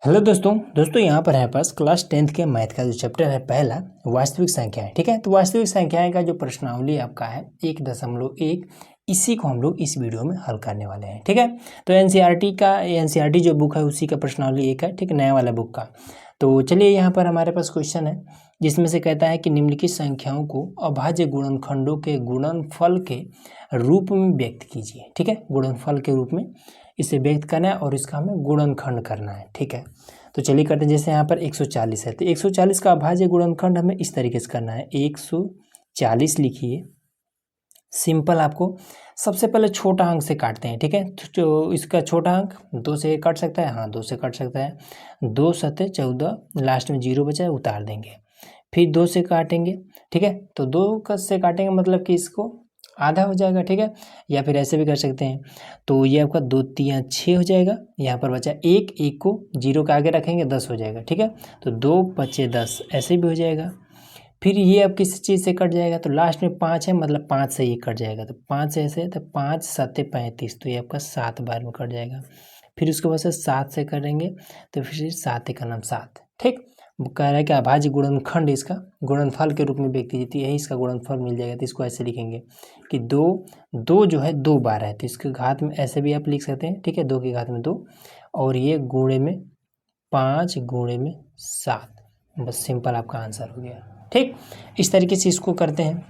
Hello दोस्तों यहाँ पर है पास क्लास 10th के मैथ का जो चैप्टर है पहला वास्तविक संख्याएं। ठीक है, तो वास्तविक संख्याएं का जो प्रश्नावली आपका है 1.1, इसी को हम लोग इस वीडियो में हल करने वाले हैं। ठीक है, तो एनसीईआरटी जो बुक है उसी का प्रश्नावली एक है। ठीक है, नया वाला बुक का। तो चलिए यहाँ पर हमारे पास क्वेश्चन है जिसमें से कहता है कि निम्नलिखित संख्याओं को अभाज्य गुणनखंडों के गुणनफल के रूप में व्यक्त कीजिए। ठीक है, गुणनफल के रूप में इसे व्यक्त करना है और इसका हमें गुणनखंड करना है। ठीक है, तो चलिए करते हैं। जैसे यहाँ पर 140 है तो 140 का अभाज्य गुणनखंड हमें इस तरीके से करना है। 140 लिखिए, सिंपल। आपको सबसे पहले छोटा अंक से काटते हैं। ठीक है, तो इसका छोटा अंक 2 से कट सकता है। हाँ, 2 से कट सकता है। 2 सत्ते 14, लास्ट में 0 बचा है, उतार देंगे। फिर 2 से काटेंगे। ठीक है, तो 2 से काटेंगे मतलब कि इसको आधा हो जाएगा। ठीक है, या फिर ऐसे भी कर सकते हैं। तो ये आपका 2 तियाँ 6 हो जाएगा। यहाँ पर बचा 1, 1 को 0 के आगे रखेंगे 10 हो जाएगा। ठीक है, तो 2 पचे 10 ऐसे भी हो जाएगा। फिर ये अब किसी चीज़ से कट जाएगा तो लास्ट में 5 है, मतलब 5 से ये कट जाएगा। तो 5 से ऐसे, तो 5 सत्ते 35, तो ये आपका 7 बार में कट जाएगा। फिर उसके बाद से 7 से करेंगे तो फिर 7 का नाम 7। ठीक, कह रहा है कि अभाज्य गुणनखंड इसका गुणनफल के रूप में व्यक्त कीजिए। यही इसका गुणनफल मिल जाएगा। तो इसको ऐसे लिखेंगे कि 2 जो है 2 बार है, तो इसके घात में ऐसे भी आप लिख सकते हैं। ठीक है, 2 की घात में 2, और ये गुणे में 5 गुणे में 7। बस सिंपल आपका आंसर हो गया। ठीक, इस तरीके से इसको करते हैं।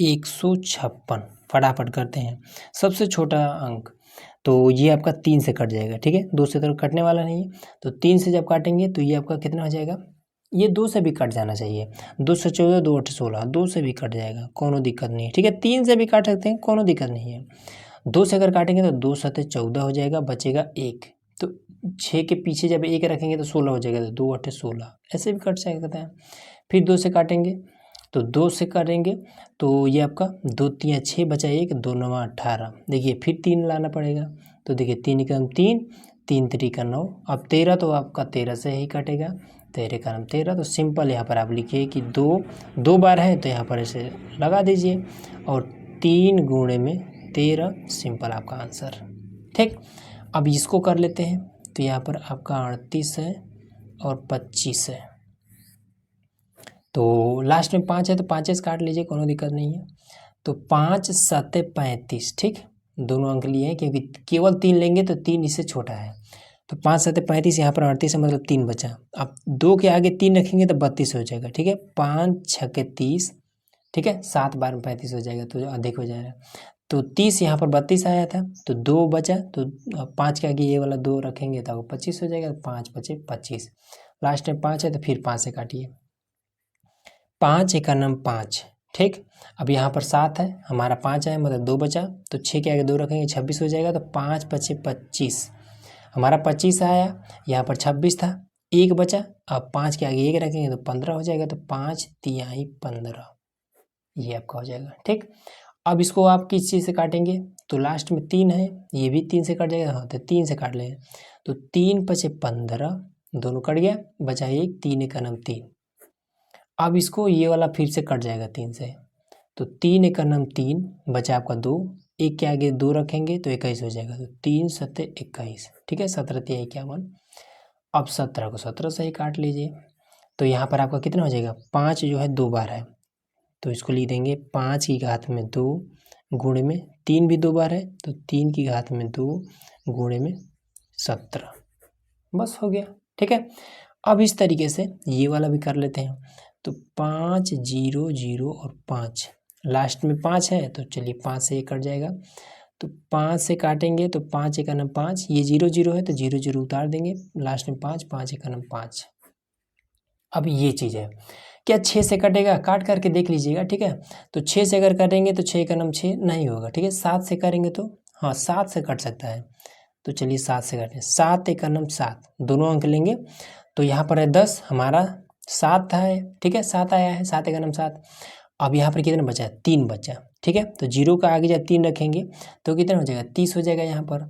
156 फटाफट करते हैं। सबसे छोटा अंक तो ये आपका 3 से कट जाएगा। ठीक है, 2 से तो कटने वाला नहीं है, तो 3 से जब काटेंगे तो ये आपका कितना हो जाएगा। ये 2 से भी कट जाना चाहिए। 2 से 14, 2 8 16, 2 से भी कट जाएगा, कोनो दिक्कत नहीं है। ठीक है, 3 से भी काट सकते हैं, कोनो दिक्कत नहीं है। 2 से अगर काटेंगे तो 2 सत्ते 14 हो जाएगा, बचेगा 1। तो 6 के पीछे जब 1 रखेंगे तो 16 हो जाएगा, तो 2 8 16 ऐसे भी कट सकते हैं। फिर 2 से काटेंगे तो 2 से करेंगे तो ये आपका 2 तियाँ 6 बचा 1, 2 नवा 18। देखिए फिर 3 लाना पड़ेगा, तो देखिए 3 का नाम 3, 3 3 9। अब 13 तो आपका 13 से ही कटेगा, 13 का नाम 13। तो सिंपल यहाँ पर आप लिखिए कि 2 बार है तो यहाँ पर ऐसे लगा दीजिए, और 3 गुणे में 13, सिंपल आपका आंसर। ठीक, अब इसको कर लेते हैं। तो यहाँ पर आपका 38 है और 25 है, तो लास्ट में 5 है तो 5 से काट लीजिए, कोनो दिक्कत नहीं है। तो 5 सत्ते 35। ठीक, दोनों अंक लिए हैं क्योंकि केवल 3 लेंगे तो 3 इससे छोटा है। तो 5 सत्ते 35, यहाँ पर 38 है, मतलब 3 बचा। अब 2 के आगे 3 रखेंगे तो 32 हो जाएगा। ठीक है, 5 छक्के 30। ठीक है, 7 बार में 35 हो जाएगा, तो अधिक हो जाएगा। तो 30 यहाँ पर 32 आया था, तो 2 बचा, तो 5 के आगे ये वाला 2 रखेंगे तो 25 हो जाएगा। 5 पचे 25, लास्ट में 5 है तो फिर 5 से काटिए। 5 एक नाम 5। ठीक, अब यहाँ पर 7 है, हमारा 5 है, मतलब 2 बचा, तो 6 के आगे 2 रखेंगे 26 हो जाएगा। तो 5 पचे 25, हमारा 25 आया, यहाँ पर 26 था, 1 बचा। अब 5 के आगे 1 रखेंगे तो 15 हो जाएगा। तो 5 तिहाई 15, ये आपका हो जाएगा। ठीक, अब इसको आप किस चीज़ से काटेंगे, तो लास्ट में 3 है, ये भी 3 से कट जाएगा। हाँ, तो 3 से काट लें, तो 3 पचे 15, दोनों कट गया, बचा 1, 3 का नाम 3। अब इसको ये वाला फिर से कट जाएगा 3 से, तो 3 एक नाम 3, बचा आपका 2, 1 के आगे 2 रखेंगे तो 21 हो जाएगा। तो 3 सत्ते 21। ठीक है, 17 तिया 51। अब 17 को 17 से ही काट लीजिए, तो यहाँ पर आपका कितना हो जाएगा। 5 जो है 2 बार है, तो इसको लिख देंगे 5 की घात में 2 गुणे में 3 भी 2 बार है, तो 3 की घात में 2 गुणे में 17, बस हो गया। ठीक है, अब इस तरीके से ये वाला भी कर लेते हैं। तो 5 0 0 और 5, लास्ट में 5 है, तो चलिए 5 से ये कट जाएगा। तो 5 से काटेंगे तो 5 एक नाम 5, ये 0 0 है तो 0 0 उतार देंगे, लास्ट में 5, 5 एक नाम 5। अब ये चीज़ है, क्या 6 से कटेगा, काट करके देख लीजिएगा। ठीक है, तो 6 से अगर करेंगे तो 6 का नाम 6 नहीं होगा। ठीक है, 7 से करेंगे तो हाँ 7 से कट सकता है, तो चलिए 7 से काटें। 7 एक नाम 7, दोनों अंक लेंगे तो यहाँ पर है 10, हमारा 7 है। ठीक है, 7 आया है, 7 एक नाम 7। अब यहाँ पर कितना बचा है, 3 बचा। ठीक है, तो 0 का आगे जब 3 रखेंगे तो कितना हो जाएगा, 30 हो जाएगा यहाँ पर।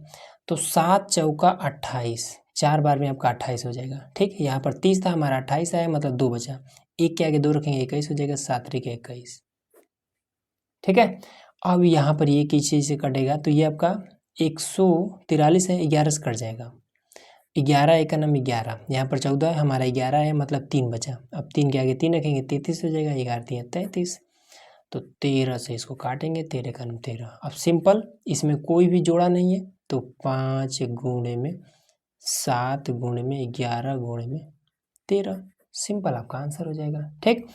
तो 7 चौका 28, 4 बार में आपका 28 हो जाएगा। ठीक, यहाँ पर 30 था, हमारा 28 आया, मतलब 2 बचा। 1 के आगे 2 रखेंगे 21 हो जाएगा, 7 3 21। ठीक है, अब यहाँ पर ये किस चीज़ से कटेगा, तो ये आपका 143 है, 11 से कट जाएगा। 11 एक का नाम 11, यहाँ पर 14 है, हमारा 11 है, मतलब 3 बचा। अब 3 के आगे 3 रखेंगे, 33 हो जाएगा, 11 3 33, तो 13 से इसको काटेंगे, 13 का नाम 13। अब सिंपल, इसमें कोई भी जोड़ा नहीं है, तो 5 गुणे में 7 गुणे में 11 गुणे में 13, सिंपल आपका आंसर हो जाएगा। ठीक,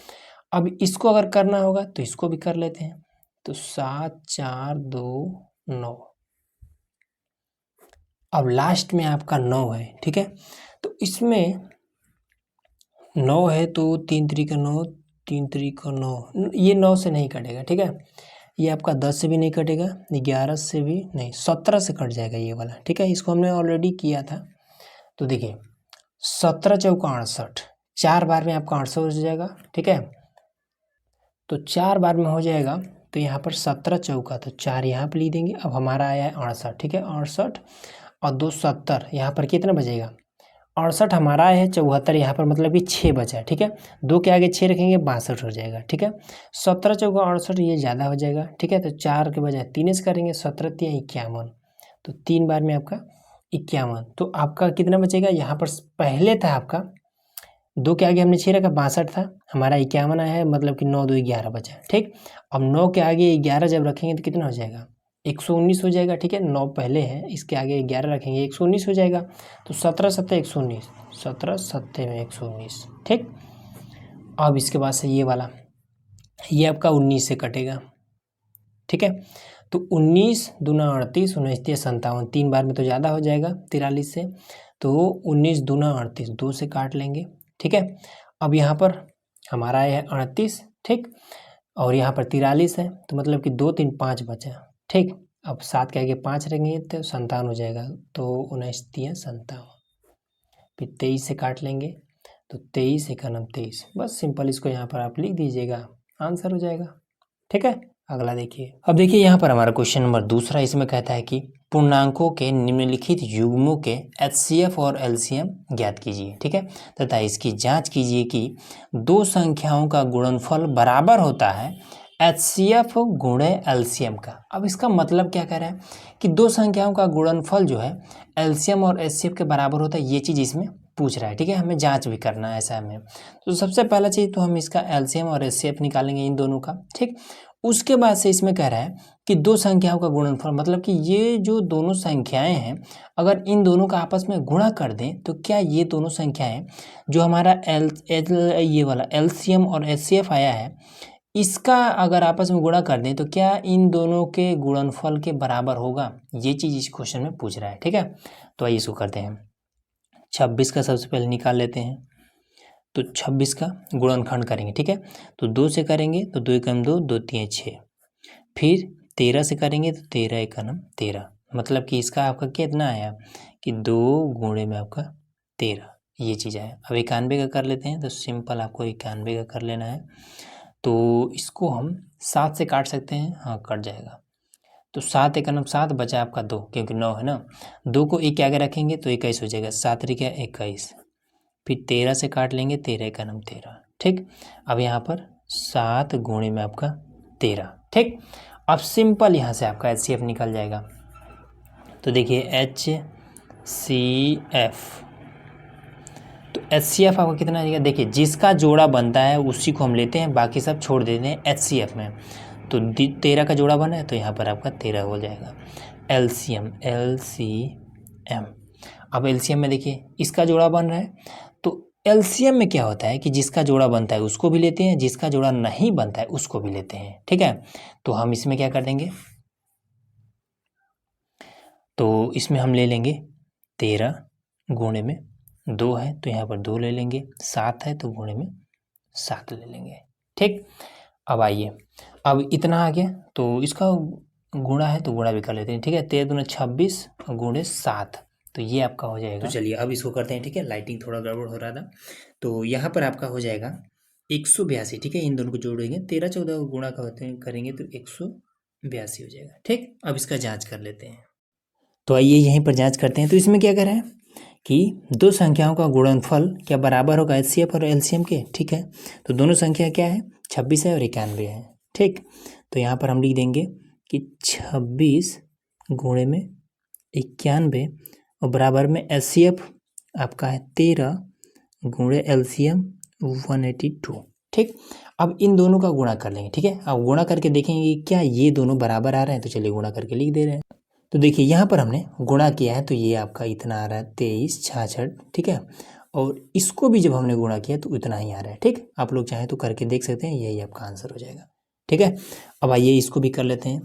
अब इसको अगर करना होगा तो इसको भी कर लेते हैं। तो 7 4 2 9, अब लास्ट में आपका 9 है। ठीक है, तो इसमें 9 है तो 3 3 का 9, 3 3 का 9, ये 9 से नहीं कटेगा। ठीक है, ये आपका 10 से भी नहीं कटेगा, 11 से भी नहीं, 17 से कट जाएगा ये वाला। ठीक है, इसको हमने ऑलरेडी किया था। तो देखिए 17 चौका 68, 4 बार में आपका 800 हो जाएगा। ठीक है, तो 4 बार में हो जाएगा, तो यहाँ पर 17 चौका, तो 4 यहाँ पर लिख देंगे। अब हमारा आया है 68। ठीक है, 68 और 2 70, यहाँ पर कितना बचेगा, 68 हमारा है, 74 यहाँ पर, मतलब कि 6 बचा है। ठीक है, 2 के आगे 6 रखेंगे, 62 हो जाएगा। ठीक है, 17 चौका 68, ये ज़्यादा हो जाएगा। ठीक है, तो 4 के बजाय 3 से करेंगे, 17 3 51, तो 3 बार में आपका 51, तो आपका कितना बचेगा, यहाँ पर पहले था आपका 2 के आगे हमने 6 रखा, 62 था, हमारा 51 आया है, मतलब कि 9 2 11 बचा। ठीक, अब 9 के आगे 11 जब रखेंगे तो कितना हो जाएगा, 119 हो जाएगा। ठीक है, 9 पहले है, इसके आगे 11 रखेंगे, 119 हो जाएगा। तो 17 7 119, 17 7 में 119। ठीक, अब इसके बाद से ये वाला, ये आपका 19 से कटेगा। ठीक है, तो 19 दूना 38, 19 3 57, 3 बार में तो ज़्यादा हो जाएगा 43 से, तो 19 दूना 38, 2 से काट लेंगे। ठीक है, अब यहाँ पर हमारा है 38। ठीक, और यहाँ पर 43 है, तो मतलब कि 2 3 5 बचा। ठीक, अब 7 के आगे 5 रहेंगे तो 57 हो जाएगा, तो 19 3 57, फिर 23 से काट लेंगे, तो 23 एक 23, बस सिंपल इसको यहाँ पर आप लिख दीजिएगा, आंसर हो जाएगा। ठीक है, अगला देखिए। अब देखिए यहाँ पर हमारा क्वेश्चन नंबर दूसरा, इसमें कहता है कि पूर्णांकों के निम्नलिखित युग्मों के HCF और LCM ज्ञात कीजिए। ठीक है, तथा इसकी जांच कीजिए कि दो संख्याओं का गुणनफल बराबर होता है HCF गुणे LCM का। अब इसका मतलब क्या कह रहा है कि दो संख्याओं का गुणनफल जो है LCM और HCF के बराबर होता है, ये चीज़ इसमें पूछ रहा है। ठीक है, हमें जांच भी करना है ऐसा हमें। तो सबसे पहला चीज़ तो हम इसका LCM और HCF निकालेंगे इन दोनों का। ठीक, उसके बाद से इसमें कह रहा है कि दो संख्याओं का गुणनफल, मतलब कि ये जो दोनों संख्याएं हैं, अगर इन दोनों का आपस में गुणा कर दें तो क्या ये दोनों संख्याएं जो हमारा ये वाला LCM और HCF आया है, इसका अगर आपस में गुणा कर दें तो क्या इन दोनों के गुणनफल के बराबर होगा, ये चीज़ इस क्वेश्चन में पूछ रहा है। ठीक है, तो आइए इसको करते हैं। 26 का सबसे पहले निकाल लेते हैं, तो 26 का गुणनखंड करेंगे। ठीक है, तो 2 से करेंगे तो 2 एकम 2, 2 3 6, फिर 13 से करेंगे तो 13 एकम 13, मतलब कि इसका आपका कितना आया कि 2 गुणे में आपका 13, ये चीज़ आया। अब 91 का कर लेते हैं, तो सिंपल आपको 91 का कर लेना है, तो इसको हम 7 से काट सकते हैं, हाँ कट जाएगा। तो 7 एकम 7 बचा आपका 2, क्योंकि 9 है ना, 2 को 1 के आगे रखेंगे तो 21 हो जाएगा, 7 त्रिक 21, फिर 13 से काट लेंगे, 13 एकम 13। ठीक, अब यहाँ पर 7 गुणे में आपका 13। ठीक, अब सिंपल यहाँ से आपका HCF निकल जाएगा। तो देखिए HCF, तो HCF आपका कितना आएगा, देखिए जिसका जोड़ा बनता है उसी को हम लेते हैं, बाकी सब छोड़ देते हैं HCF में। तो 13 का जोड़ा बना है तो यहाँ पर आपका 13 हो जाएगा। LCM, अब LCM में देखिए इसका जोड़ा बन रहा है, तो LCM में क्या होता है कि जिसका जोड़ा बनता है उसको भी लेते हैं, जिसका जोड़ा नहीं बनता है उसको भी लेते हैं। ठीक है, तो हम इसमें क्या कर देंगे, तो इसमें हम ले लेंगे 13 गुणे में 2 है तो यहाँ पर 2 ले लेंगे, 7 है तो गुणे में 7 ले लेंगे। ठीक, अब आइए, अब इतना आ गया तो इसका गुणा है तो गुणा भी कर लेते हैं। ठीक है, 13 दूना 26 गुणे 7, तो ये आपका हो जाएगा। तो चलिए अब इसको करते हैं। ठीक है, लाइटिंग थोड़ा गड़बड़ हो रहा था, तो यहाँ पर आपका हो जाएगा 182। ठीक है, इन दोनों को जोड़ेंगे, 13 14 को गुणा करेंगे तो 182 हो जाएगा। ठीक, अब इसका जांच कर लेते हैं। तो आइए यहीं पर जांच करते हैं। तो इसमें क्या कर रहे हैं कि दो संख्याओं का गुणनफल क्या बराबर होगा HCF और LCM के। ठीक है, तो दोनों संख्या क्या है, 26 है और 91 है। ठीक, तो यहाँ पर हम लिख देंगे कि 26 गुणे में 91 और बराबर में HCF आपका है 13 गुणे LCM 182। ठीक, अब इन दोनों का गुणा कर लेंगे। ठीक है, अब गुणा करके देखेंगे क्या ये दोनों बराबर आ रहे हैं, तो चलिए गुणा करके लिख दे रहे हैं। तो देखिए यहाँ पर हमने गुणा किया है तो ये आपका इतना आ रहा है 23 66। ठीक है, और इसको भी जब हमने गुणा किया तो इतना ही आ रहा है। ठीक, आप लोग चाहें तो करके देख सकते हैं, यही आपका आंसर हो जाएगा। ठीक है, अब आइए इसको भी कर लेते हैं।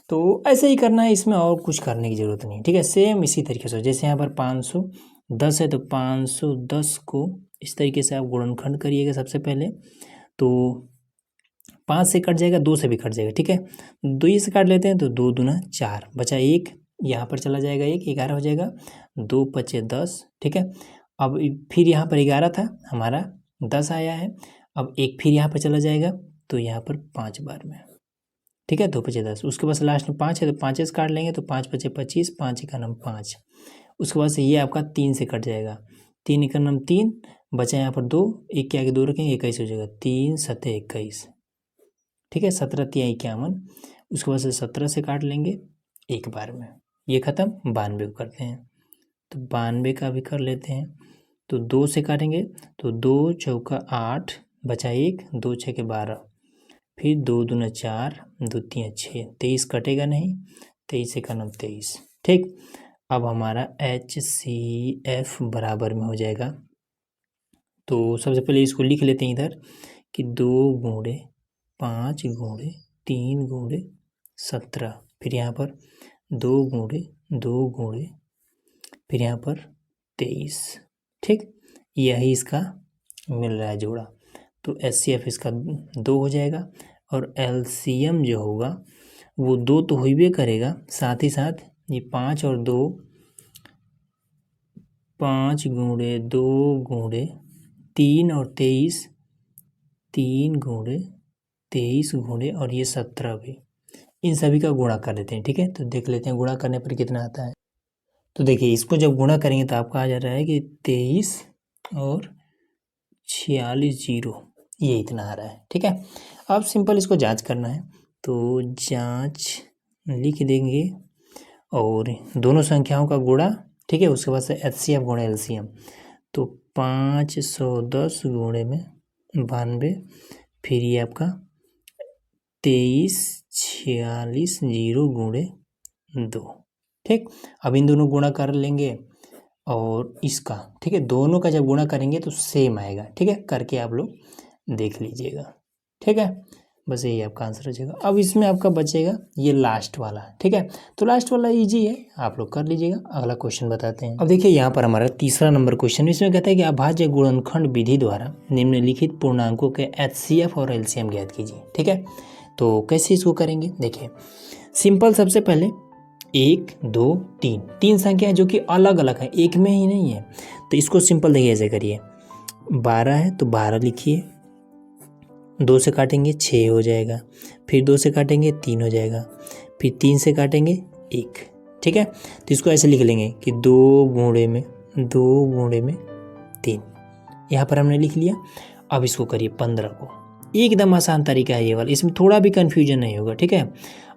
तो ऐसे ही करना है, इसमें और कुछ करने की ज़रूरत नहीं। ठीक है, सेम इसी तरीके से जैसे यहाँ पर 510 है तो 510 को इस तरीके से आप गुणनखंड करिएगा सबसे पहले। तो 5 से कट जाएगा, 2 से भी कट जाएगा। ठीक है, 2 से काट लेते हैं तो 2 दूना 4 बचा 1, यहाँ पर चला जाएगा 1, 11 हो जाएगा। 2 पचे 10। ठीक है, अब फिर यहाँ पर 11 था हमारा, 10 आया है। अब एक फिर यहाँ पर चला जाएगा तो यहाँ पर 5 बार में। ठीक है, 2 पचे 10। उसके बाद लास्ट में 5 है तो 5 से काट लेंगे तो 5 पचे 25, 5 का नाम 5। उसके बाद से ये आपका 3 से कट जाएगा, 3 का नाम 3 बचा यहाँ पर 2, एक के आगे 2 रखेंगे 21 हो जाएगा। 3 7 21। ठीक है, 17 3 51। उसके बाद से 17 से काट लेंगे एक बार में, ये खत्म। 92 को करते हैं तो 92 का भी कर लेते हैं। तो 2 से काटेंगे तो 2 चौका 8 बचा 1, 2 छः के 12, फिर 2 दूना 4, 2 तीन 6, 23 कटेगा नहीं, 23 का नाम 23। ठीक, अब हमारा HCF बराबर में हो जाएगा। तो सबसे पहले इसको लिख लेते हैं इधर कि 2 गुणे 5 गुणे 3 गुणे 17, फिर यहाँ पर 2 गुणे 2 गुणे फिर यहाँ पर 23। ठीक, यही इसका मिल रहा है जोड़ा। तो HCF इसका 2 हो जाएगा और LCM जो होगा वो 2 तो हो ही करेगा, साथ ही साथ ये 5 और 2, 5 गुणे 2 गुणे 3 और 23, 3 गुणे 23 गुणे और ये 17 भी, इन सभी का गुणा कर देते हैं। ठीक है, तो देख लेते हैं गुणा करने पर कितना आता है। तो देखिए इसको जब गुणा करेंगे तो आपका आ जा रहा है कि 23 और 46 0, ये इतना आ रहा है। ठीक है, अब सिंपल इसको जांच करना है तो जांच लिख देंगे और दोनों संख्याओं का गुणा। ठीक है, उसके बाद से HCF गुणे LCM, तो 510 गुणे में 92, फिर ये आपका 23 46 0 गुणे 2। ठीक, अब इन दोनों गुणा कर लेंगे और इसका, ठीक है, दोनों का जब गुणा करेंगे तो सेम आएगा। ठीक है, करके आप लोग देख लीजिएगा। ठीक है, बस यही आपका आंसर हो जाएगा। अब इसमें आपका बचेगा ये लास्ट वाला। ठीक है, तो लास्ट वाला इजी है, आप लोग कर लीजिएगा। अगला क्वेश्चन बताते हैं। अब देखिए यहाँ पर हमारा तीसरा नंबर क्वेश्चन, इसमें कहता है कि अभाज्य गुणनखंड विधि द्वारा निम्नलिखित पूर्णांकों के HCF और LCM ज्ञात कीजिए। ठीक है, तो कैसे इसको करेंगे, देखिए सिंपल। सबसे पहले 1 2 3 तीन संख्या है जो कि अलग अलग है, एक में ही नहीं है। तो इसको सिंपल देखिए ऐसे करिए, 12 है तो 12 लिखिए, 2 से काटेंगे 6 हो जाएगा, फिर 2 से काटेंगे 3 हो जाएगा, फिर 3 से काटेंगे 1। ठीक है, तो इसको ऐसे लिख लेंगे कि 2 गुणे में 3, यहाँ पर हमने लिख लिया। अब इसको करिए 15 को, एकदम आसान तरीका है ये वाला, इसमें थोड़ा भी कन्फ्यूजन नहीं होगा। ठीक है,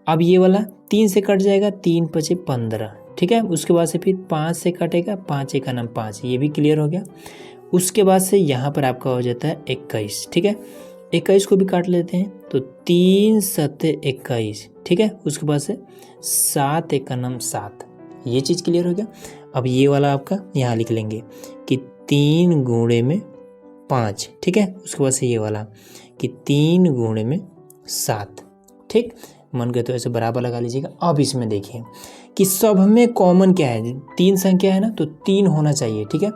अब ये वाला 3 से कट जाएगा, 3 पचे 15। ठीक है, उसके बाद से फिर 5 से कटेगा, 5 का नाम 5, ये भी क्लियर हो गया। उसके बाद से यहाँ पर आपका हो जाता है 21। ठीक है, 21 को भी काट लेते हैं तो 3 7 21। ठीक है, उसके बाद से 7 का नाम 7, ये चीज़ क्लियर हो गया। अब ये वाला आपका यहाँ लिख लेंगे कि 3 गुणे में 5। ठीक है, उसके बाद से ये वाला कि 3 गुणे में 7। ठीक, मन करे तो ऐसे बराबर लगा लीजिएगा। अब इसमें देखिए कि सब में कॉमन क्या है, 3 संख्या है ना, तो 3 होना चाहिए। ठीक है,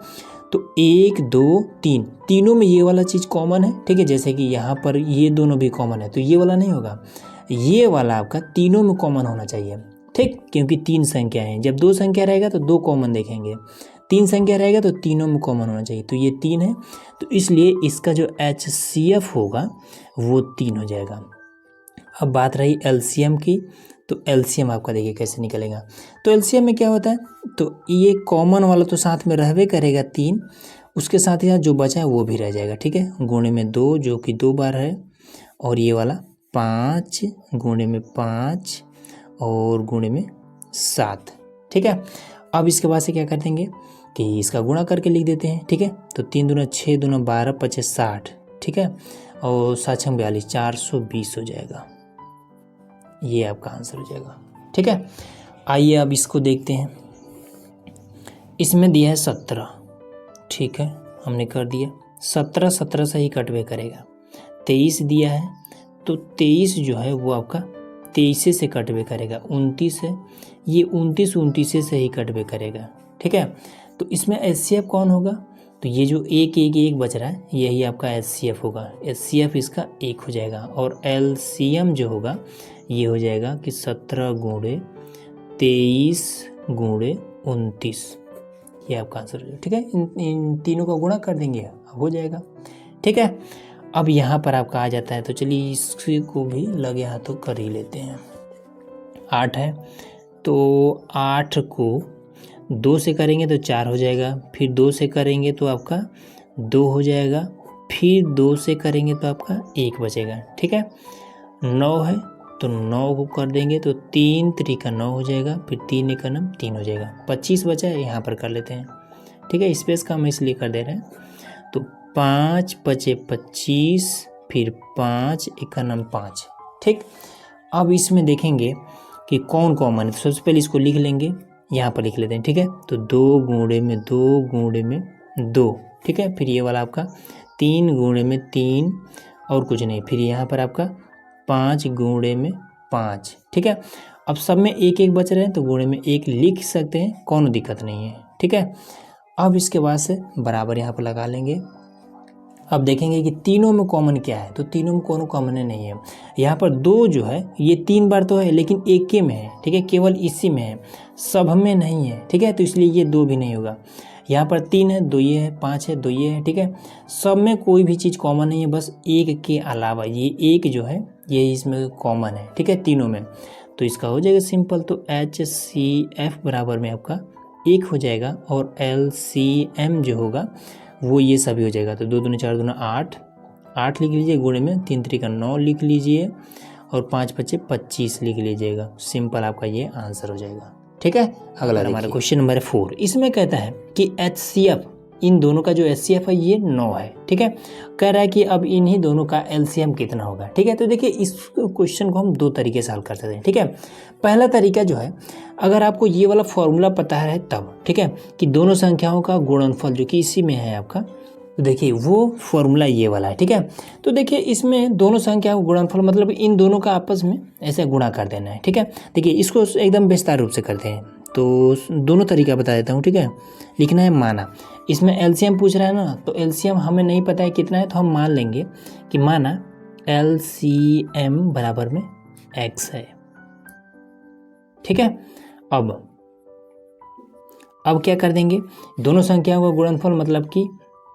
तो 1 2 3 तीनों में ये वाला चीज़ कॉमन है। ठीक है, जैसे कि यहाँ पर ये दोनों भी कॉमन है तो ये वाला नहीं होगा, ये वाला आपका तीनों में कॉमन होना चाहिए। ठीक, क्योंकि 3 संख्या है, जब 2 संख्या रहेगा तो 2 कॉमन देखेंगे, 3 संख्या रहेगा तो तीनों में कॉमन होना चाहिए। तो ये 3 है, तो इसलिए इसका जो HCF होगा वो 3 हो जाएगा। अब बात रही LCM की, तो LCM आपका देखिए कैसे निकलेगा। तो LCM में क्या होता है, तो ये कॉमन वाला तो साथ में रहबे करेगा 3, उसके साथ ही साथ जो बचा है वो भी रह जाएगा। ठीक है, गुणे में 2 जो कि 2 बार है, और ये वाला 5 गुणे में 5 और गुणे में 7। ठीक है, अब इसके बाद से क्या कर देंगे कि इसका गुणा करके लिख देते हैं, ठीक है। तो 3 दूना 6 दूना 12 5 60, ठीक है, और 7 6 42, 420 हो जाएगा। ये आपका आंसर हो जाएगा, ठीक है। आइए अब इसको देखते हैं। इसमें दिया है 17, ठीक है, हमने कर दिया। 17 17 से ही कटवे करेगा। 23 दिया है तो 23 जो है वो आपका 23 से कटवे करेगा। 29 है, ये 29 29 से ही कटवे करेगा, ठीक है। तो इसमें HCF कौन होगा? तो ये जो 1 1 1 बच रहा है यही आपका HCF होगा। HCF इसका 1 हो जाएगा। और LCM जो होगा ये हो जाएगा कि 17 गुणे 23 गुणे 29, ये आपका आंसर हो जाएगा, ठीक है। इन तीनों का गुणा कर देंगे, हो जाएगा, ठीक है। अब यहाँ पर आपका आ जाता है, तो चलिए इसको भी लगे हाथों कर ही लेते हैं। 8 है तो 8 को 2 से करेंगे तो 4 हो जाएगा, फिर 2 से करेंगे तो आपका 2 हो जाएगा, फिर 2 से करेंगे तो आपका 1 बचेगा, ठीक है। 9 है तो 9 को कर देंगे तो 3 3 9 हो जाएगा, फिर 3 1 9 3 हो जाएगा। 25 बचा है, यहाँ पर कर लेते हैं, ठीक है। स्पेस का हम इसलिए कर दे रहे हैं। तो 5 5 25, फिर 5 1 9 5, ठीक। अब इसमें देखेंगे कि कौन कॉमन है, तो सबसे पहले इसको लिख लेंगे, यहाँ पर लिख लेते हैं, ठीक है। तो 2 गुणे में 2 गुणे में 2, ठीक है। फिर ये वाला आपका 3 गुणे में 3 और कुछ नहीं, फिर यहाँ पर आपका 5 गुणे में 5, ठीक है। अब सब में 1 1 बच रहे हैं तो गुणे में 1 लिख सकते हैं, कौन दिक्कत नहीं है, ठीक है। अब इसके बाद से बराबर यहाँ पर लगा लेंगे। अब देखेंगे कि तीनों में कॉमन क्या है, तो तीनों में कोनो कॉमन नहीं है। यहाँ पर 2 जो है ये 3 बार तो है लेकिन एक के में है, ठीक है, केवल इसी में है, सब में नहीं है, ठीक है। तो इसलिए ये 2 भी नहीं होगा। यहाँ पर 3 है, 2 ये है, 5 है, 2 ये है, ठीक है। सब में कोई भी चीज़ कॉमन नहीं है, बस एक के अलावा ये एक जो है ये इसमें कॉमन है, ठीक है, तीनों में। तो इसका हो जाएगा सिंपल। तो HCF बराबर में आपका 1 हो जाएगा, और LCM जो होगा वो ये सभी हो जाएगा। तो 2 दूनी 4 दूना 8 8 लिख लीजिए, गुणे में 3 3 9 लिख लीजिए, और 5 5 25 लिख लीजिएगा। सिंपल आपका ये आंसर हो जाएगा, ठीक है। अगला हमारा क्वेश्चन नंबर 4, इसमें कहता है कि HCF, इन दोनों का जो HCF है ये 9 है, ठीक है। कह रहा है कि अब इन्हीं दोनों का LCM कितना होगा, ठीक है। तो देखिए इस क्वेश्चन को हम 2 तरीके से हल कर सकते हैं, ठीक है। पहला तरीका जो है, अगर आपको ये वाला फॉर्मूला पता है तब, ठीक है, कि दोनों संख्याओं का गुणनफल जो कि इसी में है आपका, तो देखिए वो फॉर्मूला ये वाला है, ठीक है। तो देखिए इसमें दोनों संख्याओं का गुणनफल मतलब इन दोनों का आपस में ऐसे गुणा कर देना है, ठीक है। देखिए इसको एकदम विस्तार रूप से करते हैं, तो दोनों तरीका बता देता हूँ, ठीक है। लिखना है माना, इसमें LCM पूछ रहा है ना, तो LCM हमें नहीं पता है कितना है, तो हम मान लेंगे कि माना LCM बराबर में x है, ठीक है। अब क्या कर देंगे, दोनों संख्याओं का गुणनफल मतलब कि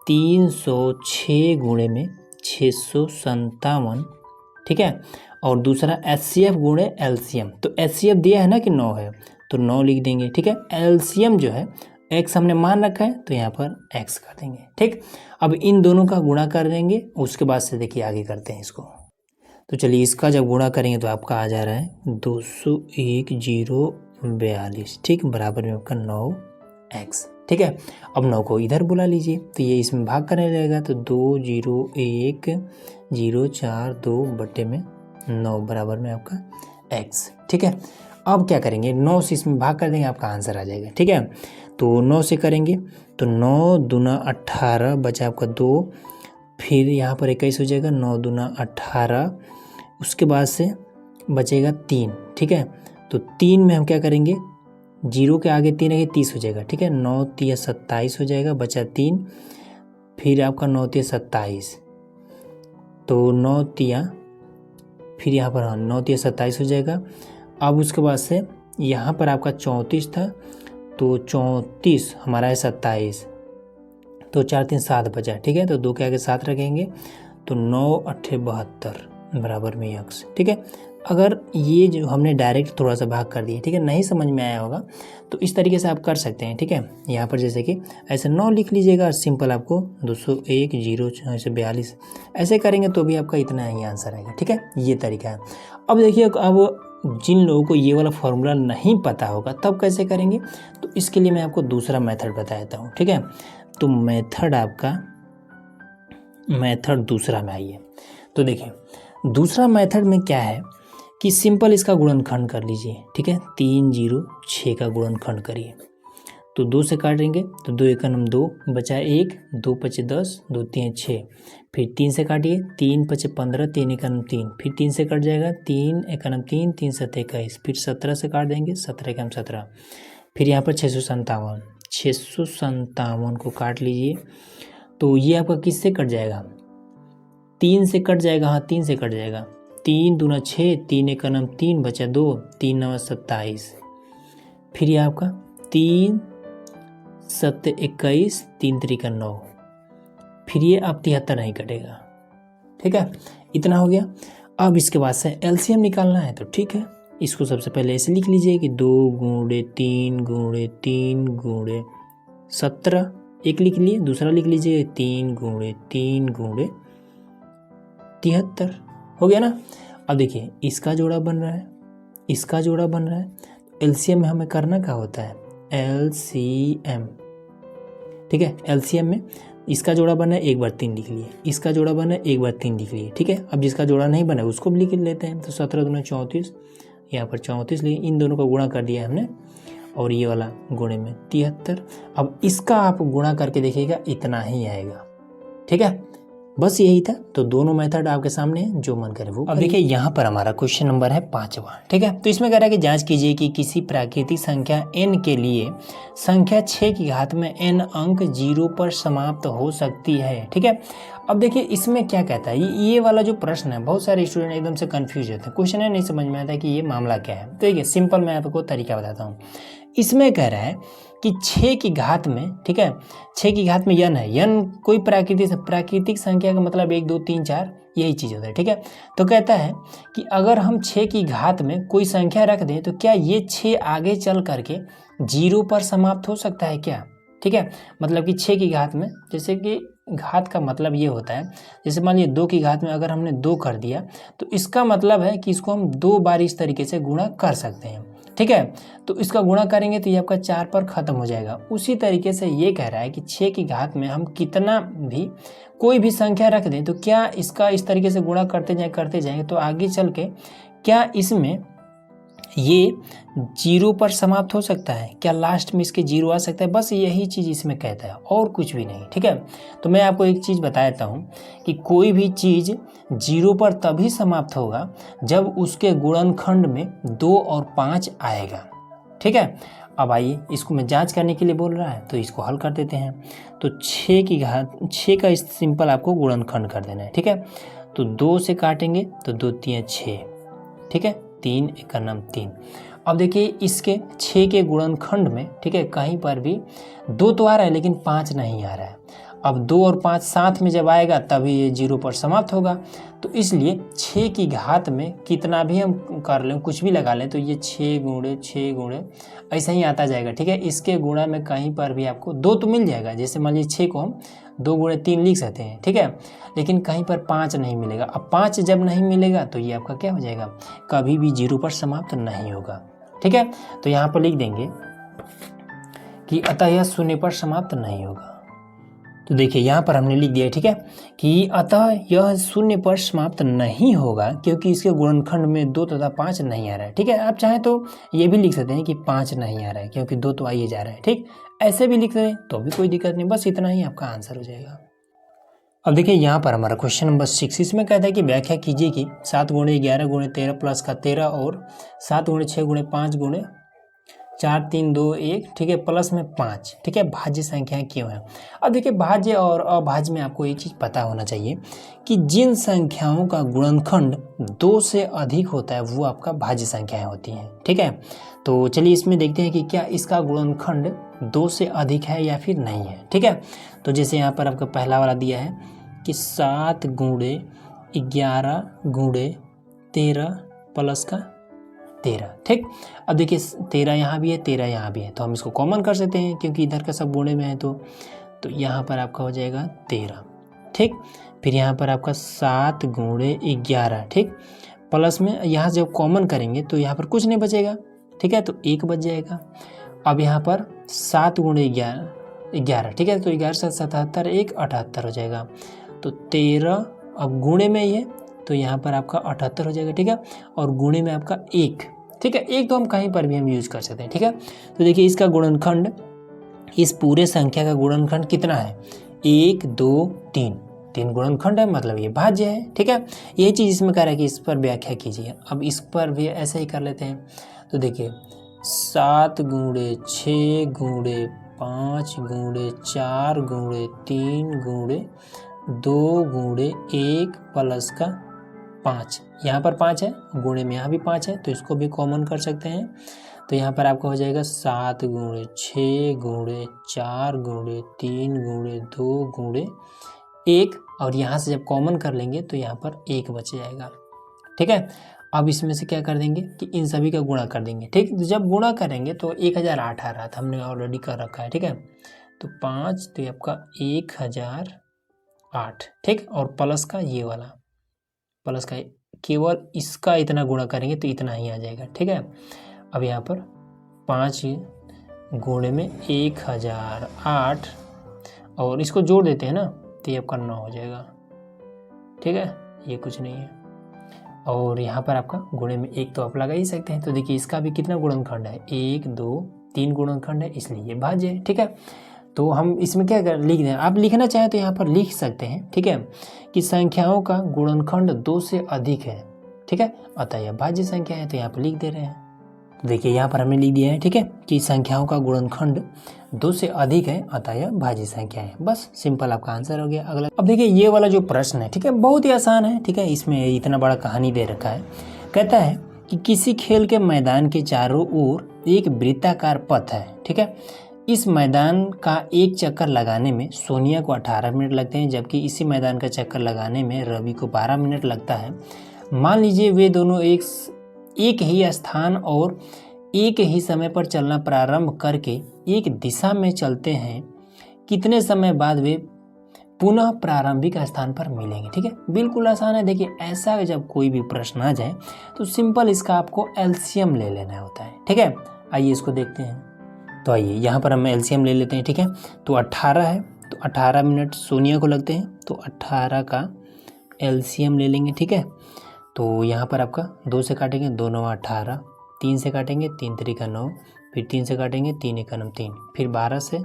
306 गुणे में 657, ठीक है। और दूसरा HCF गुणे LCM, तो HCF दिया है ना कि 9 है, तो 9 लिख देंगे, ठीक है। LCM जो है x हमने मान रखा है, तो यहाँ पर x कर देंगे, ठीक। अब इन दोनों का गुणा कर देंगे, उसके बाद से देखिए आगे करते हैं इसको। तो चलिए इसका जब गुणा करेंगे तो आपका आ जा रहा है 201,042, ठीक, बराबर में आपका 9x, ठीक है। अब 9 को इधर बुला लीजिए, तो ये इसमें भाग करने लगेगा, तो 201,042 बटे में 9 बराबर में आपका x, ठीक है। अब क्या करेंगे, 9 से इसमें भाग कर देंगे, आपका आंसर आ जाएगा, ठीक है। तो 9 से करेंगे तो 9 दूना 18 बचा आपका 2, फिर यहाँ पर 21 हो जाएगा, 9 दूना 18, उसके बाद से बचेगा 3, ठीक है। तो 3 में हम क्या करेंगे, 0 के आगे 3 है 30 हो जाएगा, ठीक है। 9 3 27 हो जाएगा, बचा 3, फिर आपका 9 3 27, तो 9 3, फिर यहाँ पर 9 3 27 हो जाएगा। अब उसके बाद से यहाँ पर आपका 34 था, तो 34 हमारा है 27, तो 4 3 7 बचा, ठीक है। तो 2 के आगे 7 रखेंगे, तो 9 8 72 बराबर में x, ठीक है। अगर ये जो हमने डायरेक्ट थोड़ा सा भाग कर दिया, ठीक है, नहीं समझ में आया होगा तो इस तरीके से आप कर सकते हैं, ठीक है। यहाँ पर जैसे कि ऐसे 9 लिख लीजिएगा, सिंपल आपको 201,042 ऐसे करेंगे तो भी आपका इतना ही आंसर आएगा, ठीक है। ये तरीका है। अब देखिए, अब जिन लोगों को ये वाला फॉर्मूला नहीं पता होगा तब कैसे करेंगे, तो इसके लिए मैं आपको दूसरा मेथड बता देता हूँ, ठीक है। तो मेथड दूसरा में आइए। तो देखिए दूसरा मेथड में क्या है कि सिंपल इसका गुणनखंड कर लीजिए, ठीक है। 3 0 6 का गुणनखंड करिए, तो 2 से काटेंगे तो 2 1 2 बचा 1, 2 5 10, 2 3 6, फिर 3 से काटिए, 3 5 15, 3 1 3, फिर 3 से कट जाएगा, 3 1 3, 3 7 21, फिर 17 से काट देंगे, 17 1 17, फिर यहाँ पर 657 को काट लीजिए। तो ये आपका किससे कट जाएगा, 3 से कट जाएगा, हाँ 3 से कट जाएगा, 3 दूना 6, 3 1 3 बचा 2, 3 9 27, फिर ये आपका 3 7 21, 3 3 9, फिर ये अब 73 नहीं कटेगा, ठीक है। इतना हो गया। अब इसके बाद से एलसीएम निकालना है, तो ठीक है इसको सबसे पहले ऐसे लिख लीजिए कि 2 गुणे 3 गुणे 3 गुणे 17, एक लिख लिए, दूसरा लिख लीजिए 3 गुणे 3 गुणे 73, हो गया ना। अब देखिए इसका जोड़ा बन रहा है, इसका जोड़ा बन रहा है, एलसीएम में हमें करना क्या होता है, एलसीएम, ठीक है। एलसीएम में इसका जोड़ा बना है, एक बार 3 लिख लिए, इसका जोड़ा बना है, एक बार 3 लिख लिए, ठीक है। अब जिसका जोड़ा नहीं बना है उसको भी लिख लेते हैं, तो 17 दूना 34, यहाँ पर 34 लिए, इन दोनों का गुणा कर दिया हमने, और ये वाला गुणे में 73। अब इसका आप गुणा करके देखिएगा इतना ही आएगा, ठीक है। बस यही था। तो दोनों मेथड आपके सामने है, जो मन करे वो। अब देखिए यहाँ पर हमारा क्वेश्चन नंबर है 5वां, ठीक है। तो इसमें कह रहा है कि जांच कीजिए कि किसी प्राकृतिक संख्या n के लिए संख्या 6 की घात में n अंक 0 पर समाप्त हो सकती है, ठीक है। अब देखिए इसमें क्या कहता है, ये वाला जो प्रश्न है, बहुत सारे स्टूडेंट एकदम से कंफ्यूज होते हैं, क्वेश्चन है नहीं समझ में आता है कि ये मामला क्या है। तो देखिए सिंपल मैं आपको तरीका बताता हूँ। इसमें कह रहा है कि 6 की घात में, ठीक है, 6 की घात में n है, n कोई प्राकृतिक संख्या का मतलब 1 2 3 4 यही चीज़ होता है, ठीक है। तो कहता है कि अगर हम 6 की घात में कोई संख्या रख दें तो क्या ये 6 आगे चल करके 0 पर समाप्त हो सकता है क्या, ठीक है। मतलब कि 6 की घात में, जैसे कि घात का मतलब ये होता है, जैसे मान लीजिए 2 की घात में अगर हमने 2 कर दिया तो इसका मतलब है कि इसको हम 2 बार इस तरीके से गुणा कर सकते हैं, ठीक है। तो इसका गुणा करेंगे तो ये आपका 4 पर ख़त्म हो जाएगा। उसी तरीके से ये कह रहा है कि 6 की घात में हम कितना भी कोई भी संख्या रख दें तो क्या इसका इस तरीके से गुणा करते जाएंगे तो आगे चल के क्या इसमें ये 0 पर समाप्त हो सकता है, क्या लास्ट में इसके 0 आ सकता है, बस यही चीज़ इसमें कहता है और कुछ भी नहीं, ठीक है। तो मैं आपको एक चीज़ बता देता हूँ कि कोई भी चीज़ 0 पर तभी समाप्त होगा जब उसके गुणनखंड में 2 और 5 आएगा, ठीक है। अब आइए इसको मैं जांच करने के लिए बोल रहा है तो इसको हल कर देते हैं। तो 6 की घात 6 का सिंपल आपको गुणनखंड कर देना है, ठीक है। तो 2 से काटेंगे तो 2 3 6, ठीक है, 3 1 3। अब देखिए इसके 6 के गुणनखंड में, ठीक है, कहीं पर भी 2 तो आ रहा है लेकिन 5 नहीं आ रहा है। अब 2 और 5 साथ में जब आएगा तभी ये 0 पर समाप्त होगा। तो इसलिए 6 की घात में कितना भी हम कर लें, कुछ भी लगा लें, तो ये 6 गुणे ऐसा ही आता जाएगा, ठीक है। इसके गुणा में कहीं पर भी आपको 2 तो मिल जाएगा, जैसे मान लीजिए 6 को हम 2 गुणे 3 लिख सकते हैं, ठीक है, लेकिन कहीं पर 5 नहीं मिलेगा। अब 5 जब नहीं मिलेगा तो ये आपका क्या हो जाएगा, कभी भी 0 पर समाप्त नहीं होगा, ठीक है। तो यहाँ पर लिख देंगे कि अतः यह 0 पर समाप्त नहीं होगा। तो देखिए यहाँ पर हमने लिख दिया, ठीक है, कि अतः यह 0 पर समाप्त नहीं होगा क्योंकि इसके गुणनखंड में 2 तथा 5 नहीं आ रहा है, ठीक है। आप चाहें तो ये भी लिख सकते हैं कि 5 नहीं आ रहा है क्योंकि 2 तो आइए जा रहा है, ठीक, ऐसे भी लिख सकते हैं तो भी कोई दिक्कत नहीं, बस इतना ही आपका आंसर हो जाएगा। अब देखिए यहाँ पर हमारा क्वेश्चन नंबर 6, इसमें कहता है कि व्याख्या कीजिए कि 7 गुणे 11 गुणे 13 प्लस का 13 और 7 गुणे 6 गुणे 5 गुणे 4 3 2 1, ठीक है, प्लस में 5, ठीक है, भाज्य संख्याएं क्यों हैं। अब देखिए भाज्य और अभाज्य में आपको एक चीज़ पता होना चाहिए कि जिन संख्याओं का गुणनखंड 2 से अधिक होता है वो आपका भाज्य संख्याएं होती हैं, ठीक है। तो चलिए इसमें देखते हैं कि क्या इसका गुणनखंड 2 से अधिक है या फिर नहीं है, ठीक है। तो जैसे यहाँ पर आपका पहला वाला दिया है कि 7 गुणे 11 गुणे 13 प्लस का 13, ठीक। अब देखिए 13 यहाँ भी है, 13 यहाँ भी है, तो हम इसको कॉमन कर सकते हैं क्योंकि इधर का सब गुणे में है। तो यहाँ पर आपका हो जाएगा 13, ठीक। फिर यहाँ पर आपका 7 गुणे 11, ठीक, प्लस में यहाँ जब कॉमन करेंगे तो यहाँ पर कुछ नहीं बचेगा, ठीक है, तो 1 बच जाएगा। अब यहाँ पर 7 गुणे 11, ठीक है, तो 11 7 77, 1 78 हो जाएगा। तो 13 अब गुणे में ही है तो यहाँ पर आपका 78 हो जाएगा, ठीक है, और गुणे में आपका 1, ठीक है, 1 तो हम कहीं पर भी हम यूज कर सकते हैं, ठीक है। तो देखिए इसका गुणनखंड, इस पूरे संख्या का गुणनखंड कितना है, 1 2 3, 3 गुणनखंड है, मतलब ये भाज्य है, ठीक है। यही चीज़ इसमें कह रहा है कि इस पर व्याख्या कीजिए। अब इस पर भी ऐसे ही कर लेते हैं। तो देखिए 7 गुणे 6 गुणे 5 गुणे 4 गुणे 3 गुणे 2 गुणे 1 प्लस का 5, यहाँ पर 5 है, गुणे में यहाँ भी 5 है, तो इसको भी कॉमन कर सकते हैं। तो यहाँ पर आपका हो जाएगा 7 गुणे 6 गुणे 4 गुणे 3 गुणे 2 गुणे 1, और यहाँ से जब कॉमन कर लेंगे तो यहाँ पर 1 बच जाएगा, ठीक है। अब इसमें से क्या कर देंगे कि इन सभी का गुणा कर देंगे, ठीक। तो जब गुणा करेंगे तो 1008 आ रहा था, हमने ऑलरेडी कर रखा है, ठीक है। तो 5 तो आपका 1008, ठीक, और प्लस का ये वाला, प्लस का केवल इसका इतना गुणा करेंगे तो इतना ही आ जाएगा, ठीक है। अब यहाँ पर 5 गुणे में 1008 और इसको जोड़ देते हैं ना, तो ये आपका 9 हो जाएगा, ठीक है, ये कुछ नहीं है। और यहाँ पर आपका गुणे में 1 तो आप लगा ही सकते हैं। तो देखिए इसका भी कितना गुणनखंड है, 1 2 3 गुणनखंड है, इसलिए ये भाज्य है, ठीक है। तो हम इसमें क्या लिख दें, आप लिखना चाहें तो यहाँ पर लिख सकते हैं, ठीक है, कि संख्याओं का गुणनखंड 2 से अधिक है, ठीक है, अतः यह भाज्य संख्या है, तो यहाँ पर लिख दे रहे हैं। तो देखिए यहाँ पर हमने लिख दिया है, ठीक है, कि संख्याओं का गुणनखंड 2 से अधिक है, अतः यह भाज्य संख्या है। बस सिंपल आपका आंसर हो गया। अगला, अब देखिए ये वाला जो प्रश्न है, ठीक है, बहुत ही आसान है, ठीक है, इसमें इतना बड़ा कहानी दे रखा है। कहता है कि किसी खेल के मैदान के चारों ओर एक वृत्ताकार पथ है, ठीक है, इस मैदान का एक चक्कर लगाने में सोनिया को 18 मिनट लगते हैं, जबकि इसी मैदान का चक्कर लगाने में रवि को 12 मिनट लगता है। मान लीजिए वे दोनों एक ही स्थान और एक ही समय पर चलना प्रारंभ करके एक दिशा में चलते हैं, कितने समय बाद वे पुनः प्रारंभिक स्थान पर मिलेंगे, ठीक है, बिल्कुल आसान है। देखिए ऐसा जब कोई भी प्रश्न आ जाए तो सिंपल इसका आपको एलसीएम ले लेना होता है, ठीक है। आइए इसको देखते हैं। तो आइए यहाँ पर हम एलसीएम ले लेते हैं, ठीक है। तो 18 है, तो 18 मिनट सोनिया को लगते हैं, तो 18 का एलसीएम ले लेंगे, ठीक है। तो यहाँ पर आपका 2 से काटेंगे, 2 9 18, 3 से काटेंगे, 3 3 का 9, फिर 3 से काटेंगे, 3 1 9 3, फिर 12 से,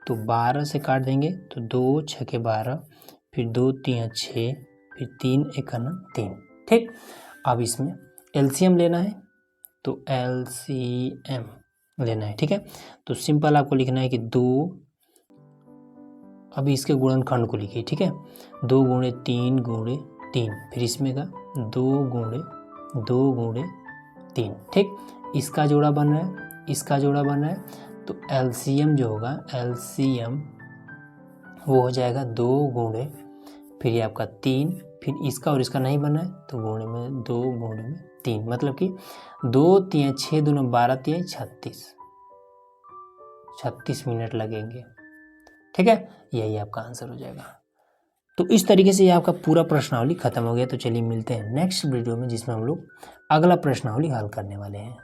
तो 12 से काट देंगे तो 2 6 के 12, फिर 2 3 6, फिर 3 1 9 3, ठीक। अब इसमें एलसीएम लेना है, तो एलसीएम लेना है, ठीक है। तो सिंपल आपको लिखना है कि 2, अभी इसके गुणनखंड को लिखिए, ठीक है, 2 गुणे 3 गुणे 3, फिर इसमें का 2 गुणे 3, ठीक। इसका जोड़ा बन रहा है, इसका जोड़ा बन रहा है, तो एलसीएम जो होगा, एलसीएम वो हो जाएगा 2 गुणे, फिर ये आपका 3, फिर इसका और इसका नहीं बना है तो गुणे में 2 गुणे में 3, मतलब कि 2 3 6 2 12 3 36 मिनट लगेंगे, ठीक है। यही आपका आंसर हो जाएगा। तो इस तरीके से ये आपका पूरा प्रश्नावली खत्म हो गया। तो चलिए मिलते हैं नेक्स्ट वीडियो में, जिसमें हम लोग अगला प्रश्नावली हल करने वाले हैं।